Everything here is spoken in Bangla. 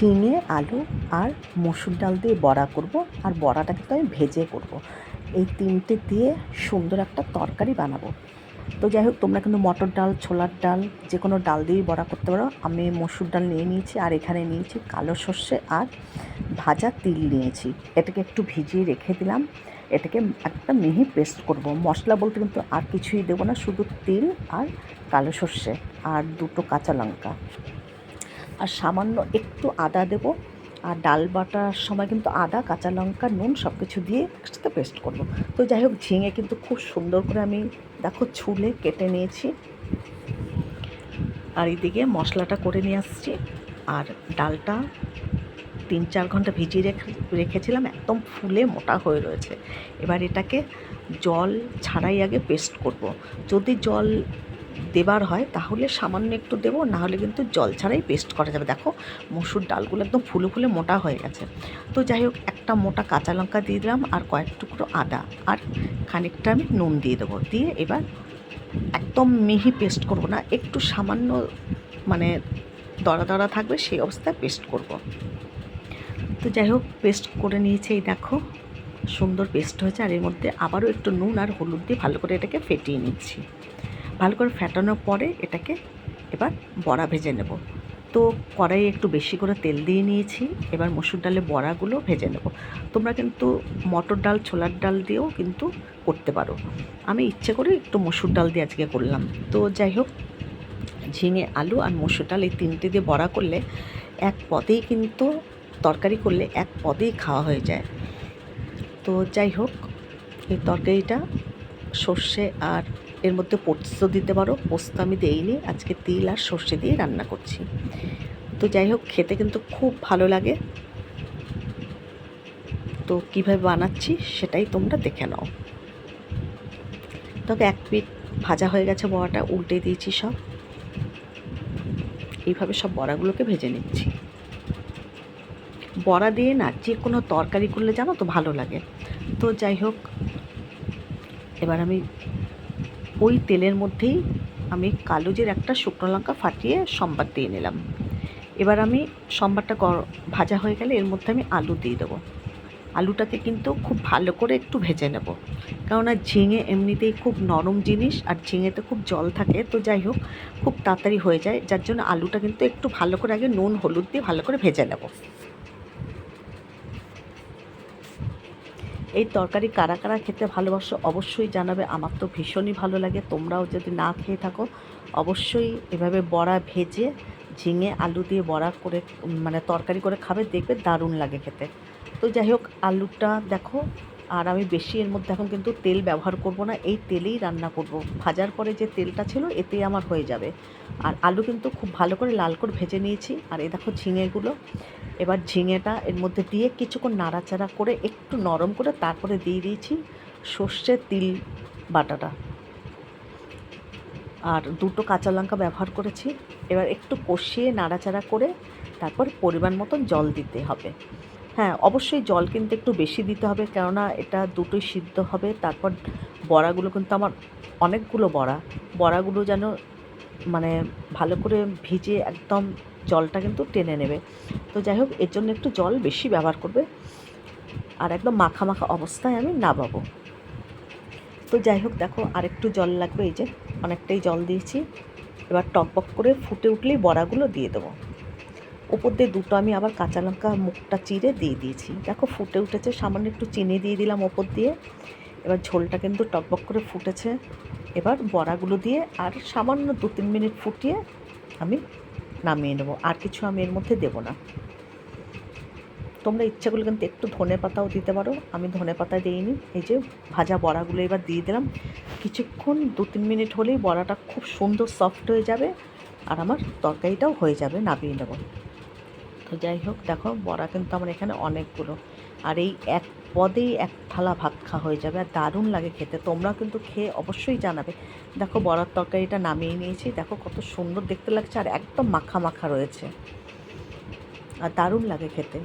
ঝিঙে আলু আর মসুর ডাল দিয়ে বড়া করব, আর বড়াটা কিন্তু আমি ভেজে করব। এই তিনটে দিয়ে সুন্দর একটা তরকারি বানাবো। তো যাই হোক, তোমরা কিন্তু মটর ডাল, ছোলার ডাল, যে কোনো ডাল দিয়েই বড়া করতে পারো। আমি মসুর ডাল নিয়ে নিয়েছি, আর এখানে নিয়েছি কালো সর্ষে আর ভাজা তিল নিয়েছি। এটাকে একটু ভিজিয়ে রেখে দিলাম। এটাকে একটা মিহি পেস্ট করব। মশলা বলতে কিন্তু আর কিছুই দেবো না, শুধু তিল আর কালো সর্ষে আর দুটো কাঁচা লঙ্কা, আর সামান্য একটু আদা দেবো। আর ডাল বাটার সময় কিন্তু আদা, কাঁচা লঙ্কা, নুন সব কিছু দিয়ে একসাথে পেস্ট করব। তো যাই হোক, ঝিঙে কিন্তু খুব সুন্দর করে আমি দেখো ছুলে কেটে নিয়েছি, আর এইদিকে মশলাটা করে নিয়ে আসছি। আর ডালটা 3-4 ঘন্টা ভিজিয়ে রেখেছিলাম, একদম ফুলে মোটা হয়ে রয়েছে। এবার এটাকে জল ছাড়াই আগে পেস্ট করব। যদি জল দেবার হয় তাহলে সামান্য একটু দেবো, না হলে কিন্তু জল ছাড়াই পেস্ট করা যাবে। দেখো মসুর ডালগুলো একদম ফুলে ফুলে মোটা হয়ে গেছে। তো যাই হোক, একটা মোটা কাঁচা লঙ্কা দিয়ে দিলাম, আর কয়েক টুকরো আদা, আর খানিকটা আমি নুন দিয়ে দেবো। দিয়ে এবার একদম মিহি পেস্ট করব না, একটু সামান্য মানে দড়া দড়া থাকবে, সেই অবস্থায় পেস্ট করব। তো যাই হোক, পেস্ট করে নিয়েছি, এই দেখো সুন্দর পেস্ট হয়েছে। আর এর মধ্যে আবারও একটু নুন আর হলুদ দিয়ে ভালো করে এটাকে ফেটিয়ে নিচ্ছি। ভালো করে ফেটানোর পরে এটাকে এবার বড়া ভেজে নেব। তো কড়াইয়ে একটু বেশি করে তেল দিয়ে নিয়েছি। এবার মসুর ডালের বড়াগুলো ভেজে নেব। তোমরা কিন্তু মটর ডাল, ছোলার ডাল দিয়েও কিন্তু করতে পারো। আমি ইচ্ছে করে একটু মসুর ডাল দিয়ে আজকে করলাম। তো যাই হোক, ঝিঙে আলু আর মসুর ডাল এই তিনটে দিয়ে বড়া করলে এক পদেই কিন্তু, তরকারি করলে এক পদেই খাওয়া হয়ে যায়। তো যাই হোক, এই তরকারিটা সর্ষে আর এর মধ্যে পোস্ত দিতে পারো। পোস্ত আমি দেইনি, আজকে তিল আর সর্ষে দিয়ে রান্না করছি। তো যাই হোক, খেতে কিন্তু খুব ভালো লাগে। তো কীভাবে বানাচ্ছি সেটাই তোমরা দেখে নাও। তবে এক পিঠ ভাজা হয়ে গেছে বড়াটা, উল্টে দিয়েছি সব। এইভাবে সব বড়াগুলোকে ভেজে নিচ্ছি। বড়া দিয়ে না যে কোনো তরকারি করলে জানো তো ভালো লাগে। তো যাই হোক, এবার আমি ওই তেলের মধ্যেই আমি কালো জিরে একটা শুকনো লঙ্কা ফাটিয়ে সম্বার দিয়ে নিলাম। এবার আমি সম্বারটা ভাজা হয়ে গেলে এর মধ্যে আমি আলু দিয়ে দেবো। আলুটাকে কিন্তু খুব ভালো করে একটু ভেজে নেব, কেননা ঝিঙে এমনিতেই খুব নরম জিনিস, আর ঝিঙেতে খুব জল থাকে। তো যাই হোক, খুব তাড়াতাড়ি হয়ে যায়, যার জন্য আলুটা কিন্তু একটু ভালো করে আগে নুন হলুদ দিয়ে ভালো করে ভেজে নেব। এই তরকারি কারা কারা খেতে ভালোবাসো অবশ্যই জানাবে। আমার তো ভীষণই ভালো লাগে। তোমরাও যদি না খেয়ে থাকো অবশ্যই এভাবে বড়া ভেজে ঝিঙে আলু দিয়ে বড়া করে মানে তরকারি করে খাবে, দেখবে দারুণ লাগে খেতে। তো যাই হোক, আলুটা দেখো, আর আমি বেশি এর মধ্যে এখন কিন্তু তেল ব্যবহার করব না, এই তেলেই রান্না করব। ভাজার পরে যে তেলটা ছিল এতেই আমার হয়ে যাবে। আর আলু কিন্তু খুব ভালো করে লাল করে ভেজে নিয়েছি। আর এই দেখো ঝিঙেগুলো, এবার ঝিঙেটা এর মধ্যে দিয়ে কিছুক্ষণ নাড়াচাড়া করে একটু নরম করে তারপরে দিয়ে দিয়েছি সর্ষে তিল বাটাটা, আর দুটো কাঁচা লঙ্কা ব্যবহার করেছি। এবার একটু কষিয়ে নাড়াচাড়া করে তারপর পরিমাণ মতন জল দিতে হবে। হ্যাঁ, অবশ্যই জল কিন্তু একটু বেশি দিতে হবে, কেননা এটা দুটোই সিদ্ধ হবে। তারপর বড়াগুলো কিন্তু আমার অনেকগুলো বড়াগুলো যেন মানে ভালো করে ভিজে একদম জলটা কিন্তু টেনে নেবে। তো যাই হোক, এর জন্য একটু জল বেশি ব্যবহার করবে, আর একদম মাখা মাখা অবস্থায় আমি নামাবো। তো যাই হোক, দেখো আরেকটু জল লাগবে, এই যে অনেকটাই জল দিয়েছি। এবার টকবক করে ফুটে উঠলেই বড়াগুলো দিয়ে দেবো। ওপর দিয়ে দুটো আমি আবার কাঁচা লঙ্কা মুখটা চিরে দিয়ে দিয়েছি। দেখো ফুটে উঠেছে, সামান্য একটু চিনি দিয়ে দিলাম ওপর দিয়ে। এবার ঝোলটা কিন্তু টকবক করে ফুটেছে। এবার বড়াগুলো দিয়ে আর সামান্য 2-3 মিনিট ফুটিয়ে আমি নামিয়ে নেবো। আর কিছু আমি এর মধ্যে দেবো না। তোমরা ইচ্ছা করলে কিন্তু একটু ধনে পাতাও দিতে পারো, আমি ধনে পাতা দিইনি। এই যে ভাজা বড়াগুলো এবার দিয়ে দিলাম। কিছুক্ষণ 2-3 মিনিট হলেই বড়াটা খুব সুন্দর সফট হয়ে যাবে, আর আমার তরকারিটাও হয়ে যাবে, নামিয়ে নেব। তো যাই হোক, দেখো বড়া কিন্তু আমার এখানে অনেকগুলো, আর এই এক পদেই এক থালা ভাত খাওয়া হয়ে যাবে, আর দারুণ লাগে খেতে। তোমরা কিন্তু খেয়ে অবশ্যই জানাবে। দেখো বড়ার তরকারিটা নামিয়ে নিয়েছি, দেখো কত সুন্দর দেখতে লাগছে, আর একদম মাখা মাখা রয়েছে, আর দারুণ লাগে খেতে।